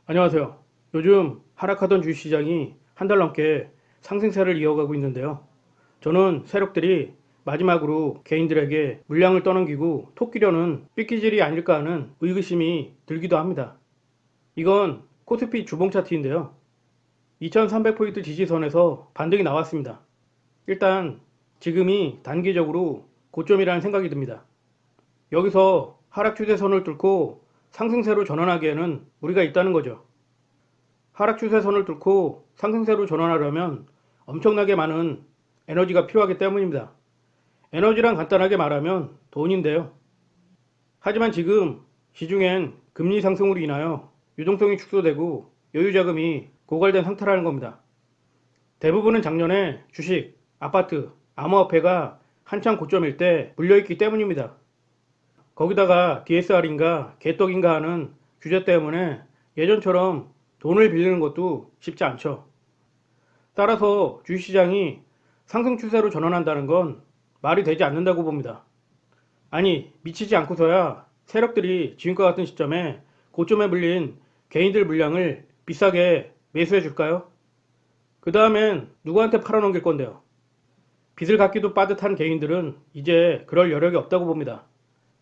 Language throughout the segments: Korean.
안녕하세요. 요즘 하락하던 주식시장이 한 달 넘게 상승세를 이어가고 있는데요. 저는 세력들이 마지막으로 개인들에게 물량을 떠넘기고 토끼려는 삐끼질이 아닐까 하는 의구심이 들기도 합니다. 이건 코스피 주봉 차트인데요. 2300포인트 지지선에서 반등이 나왔습니다. 일단 지금이 단기적으로 고점이라는 생각이 듭니다. 여기서 하락 추세선을 뚫고 상승세로 전환하기에는 무리가 있다는 거죠. 하락 추세선을 뚫고 상승세로 전환하려면 엄청나게 많은 에너지가 필요하기 때문입니다. 에너지란 간단하게 말하면 돈인데요. 하지만 지금 시중엔 금리 상승으로 인하여 유동성이 축소되고 여유자금이 고갈된 상태라는 겁니다. 대부분은 작년에 주식, 아파트, 암호화폐가 한창 고점일 때 물려있기 때문입니다. 거기다가 DSR인가 개떡인가 하는 규제 때문에 예전처럼 돈을 빌리는 것도 쉽지 않죠. 따라서 주식시장이 상승 추세로 전환한다는 건 말이 되지 않는다고 봅니다. 아니, 미치지 않고서야 세력들이 지금과 같은 시점에 고점에 물린 개인들 물량을 비싸게 매수해 줄까요? 그 다음엔 누구한테 팔아넘길 건데요? 빚을 갚기도 빠듯한 개인들은 이제 그럴 여력이 없다고 봅니다.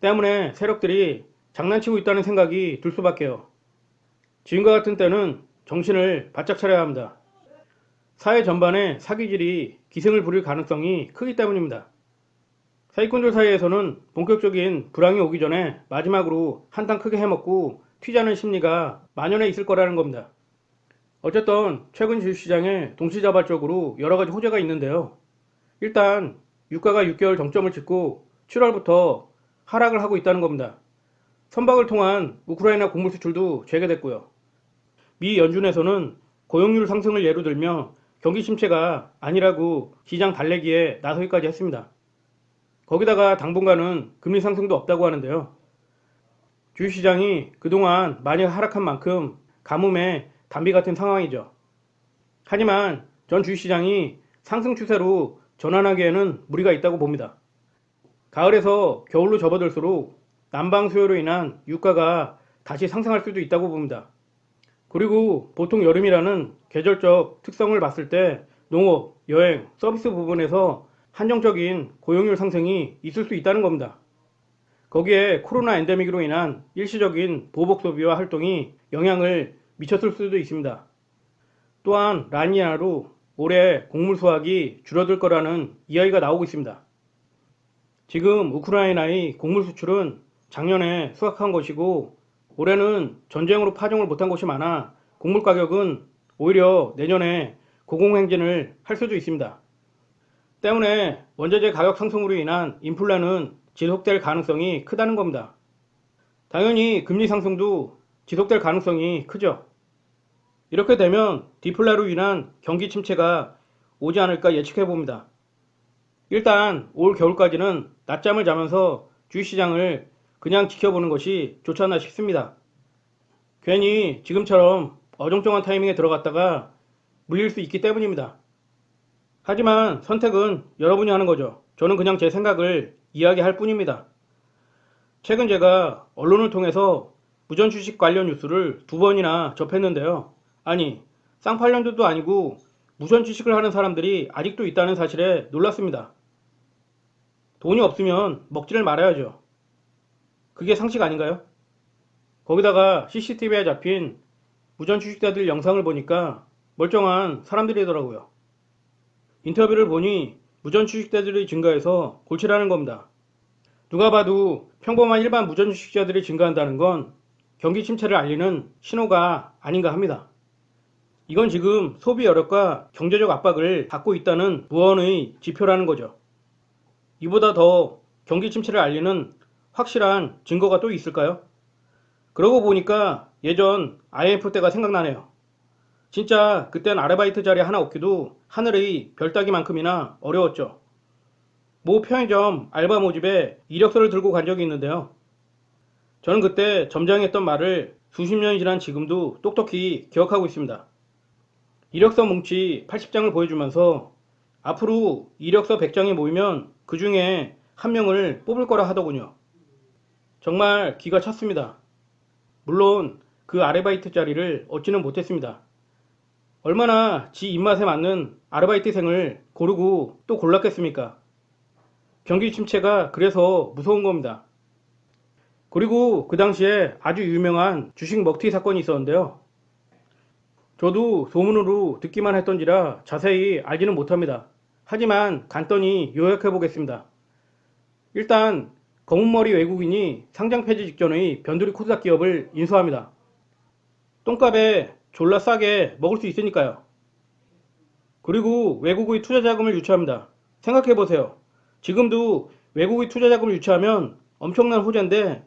때문에 세력들이 장난치고 있다는 생각이 들 수밖에요. 지금과 같은 때는 정신을 바짝 차려야 합니다. 사회 전반에 사기질이 기승을 부릴 가능성이 크기 때문입니다. 사기꾼들 사이에서는 본격적인 불황이 오기 전에 마지막으로 한탕 크게 해먹고 튀자는 심리가 만연해 있을 거라는 겁니다. 어쨌든 최근 주식시장에 동시다발적으로 여러가지 호재가 있는데요. 일단 유가가 6개월 정점을 찍고 7월부터 하락을 하고 있다는 겁니다. 선박을 통한 우크라이나 곡물 수출도 재개됐고요. 미 연준에서는 고용률 상승을 예로 들며 경기 침체가 아니라고 시장 달래기에 나서기까지 했습니다. 거기다가 당분간은 금리 상승도 없다고 하는데요. 주식시장이 그동안 많이 하락한 만큼 가뭄에 담비 같은 상황이죠. 하지만 전 주식시장이 상승 추세로 전환하기에는 무리가 있다고 봅니다. 가을에서 겨울로 접어들수록 난방 수요로 인한 유가가 다시 상승할 수도 있다고 봅니다. 그리고 보통 여름이라는 계절적 특성을 봤을 때 농업, 여행, 서비스 부분에서 한정적인 고용률 상승이 있을 수 있다는 겁니다. 거기에 코로나 엔데믹으로 인한 일시적인 보복 소비와 활동이 영향을 미쳤을 수도 있습니다. 또한 라니아로 올해 곡물 수확이 줄어들 거라는 이야기가 나오고 있습니다. 지금 우크라이나의 곡물 수출은 작년에 수확한 것이고 올해는 전쟁으로 파종을 못한 곳이 많아 곡물 가격은 오히려 내년에 고공행진을 할 수도 있습니다. 때문에 원자재 가격 상승으로 인한 인플레는 지속될 가능성이 크다는 겁니다. 당연히 금리 상승도 지속될 가능성이 크죠. 이렇게 되면 디플레로 인한 경기 침체가 오지 않을까 예측해 봅니다. 일단 올 겨울까지는 낮잠을 자면서 주식시장을 그냥 지켜보는 것이 좋지 않나 싶습니다. 괜히 지금처럼 어정쩡한 타이밍에 들어갔다가 물릴 수 있기 때문입니다. 하지만 선택은 여러분이 하는 거죠. 저는 그냥 제 생각을 이야기할 뿐입니다. 최근 제가 언론을 통해서 무전 주식 관련 뉴스를 2번이나 접했는데요. 아니, 쌍팔년도도 아니고 무전 주식을 하는 사람들이 아직도 있다는 사실에 놀랐습니다. 돈이 없으면 먹지를 말아야죠. 그게 상식 아닌가요? 거기다가 CCTV에 잡힌 무전 주식자들 영상을 보니까 멀쩡한 사람들이더라고요. 인터뷰를 보니 무전 주식자들이 증가해서 골치라는 겁니다. 누가 봐도 평범한 일반 무전 주식자들이 증가한다는 건 경기 침체를 알리는 신호가 아닌가 합니다. 이건 지금 소비 여력과 경제적 압박을 받고 있다는 무언의 지표라는 거죠. 이보다 더 경기 침체를 알리는 확실한 증거가 또 있을까요? 그러고 보니까 예전 IMF 때가 생각나네요. 진짜 그땐 아르바이트 자리 하나 얻기도 하늘의 별 따기만큼이나 어려웠죠. 모 편의점 알바 모집에 이력서를 들고 간 적이 있는데요. 저는 그때 점장이 했던 말을 수십 년이 지난 지금도 똑똑히 기억하고 있습니다. 이력서 뭉치 80장을 보여주면서 앞으로 이력서 100장이 모이면 그 중에 한 명을 뽑을 거라 하더군요. 정말 기가 찼습니다. 물론 그 아르바이트 자리를 얻지는 못했습니다. 얼마나 지 입맛에 맞는 아르바이트생을 고르고 또 골랐겠습니까? 경기 침체가 그래서 무서운 겁니다. 그리고 그 당시에 아주 유명한 주식 먹튀 사건이 있었는데요. 저도 소문으로 듣기만 했던지라 자세히 알지는 못합니다. 하지만 간단히 요약해 보겠습니다. 일단 검은머리 외국인이 상장 폐지 직전의 변두리 코스닥 기업을 인수합니다. 똥값에 졸라 싸게 먹을 수 있으니까요. 그리고 외국의 투자 자금을 유치합니다. 생각해 보세요. 지금도 외국의 투자 자금을 유치하면 엄청난 호재인데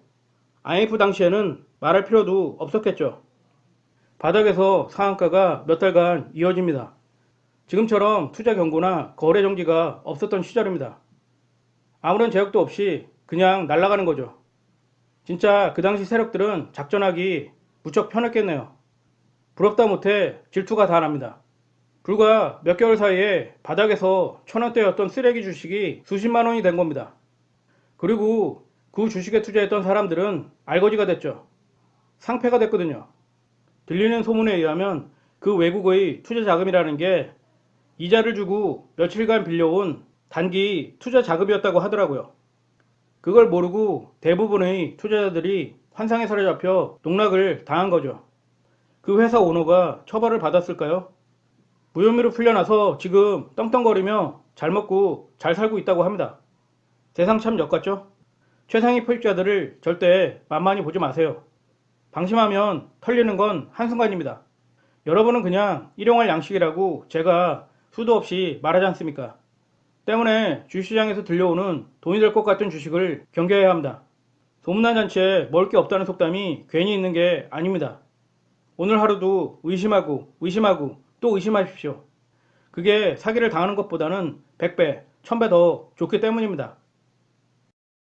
IMF 당시에는 말할 필요도 없었겠죠. 바닥에서 상한가가 몇 달간 이어집니다. 지금처럼 투자 경고나 거래 정지가 없었던 시절입니다. 아무런 제약도 없이 그냥 날아가는 거죠. 진짜 그 당시 세력들은 작전하기 무척 편했겠네요. 부럽다 못해 질투가 다 납니다. 불과 몇 개월 사이에 바닥에서 1,000원대였던 쓰레기 주식이 수십만 원이 된 겁니다. 그리고 그 주식에 투자했던 사람들은 알거지가 됐죠. 상패가 됐거든요. 들리는 소문에 의하면 그 외국의 투자 자금이라는 게 이자를 주고 며칠간 빌려온 단기 투자 자금이었다고 하더라고요. 그걸 모르고 대부분의 투자자들이 환상에 사로잡혀 농락을 당한 거죠. 그 회사 오너가 처벌을 받았을까요? 무혐의로 풀려나서 지금 떵떵거리며 잘 먹고 잘 살고 있다고 합니다. 세상 참 역같죠? 최상위 포획자들을 절대 만만히 보지 마세요. 방심하면 털리는 건 한순간입니다. 여러분은 그냥 일용할 양식이라고 제가 수도 없이 말하지 않습니까? 때문에 주식시장에서 들려오는 돈이 될 것 같은 주식을 경계해야 합니다. 소문난 잔치에 먹을 게 없다는 속담이 괜히 있는 게 아닙니다. 오늘 하루도 의심하고 또 의심하십시오. 그게 사기를 당하는 것보다는 100배, 1000배 더 좋기 때문입니다.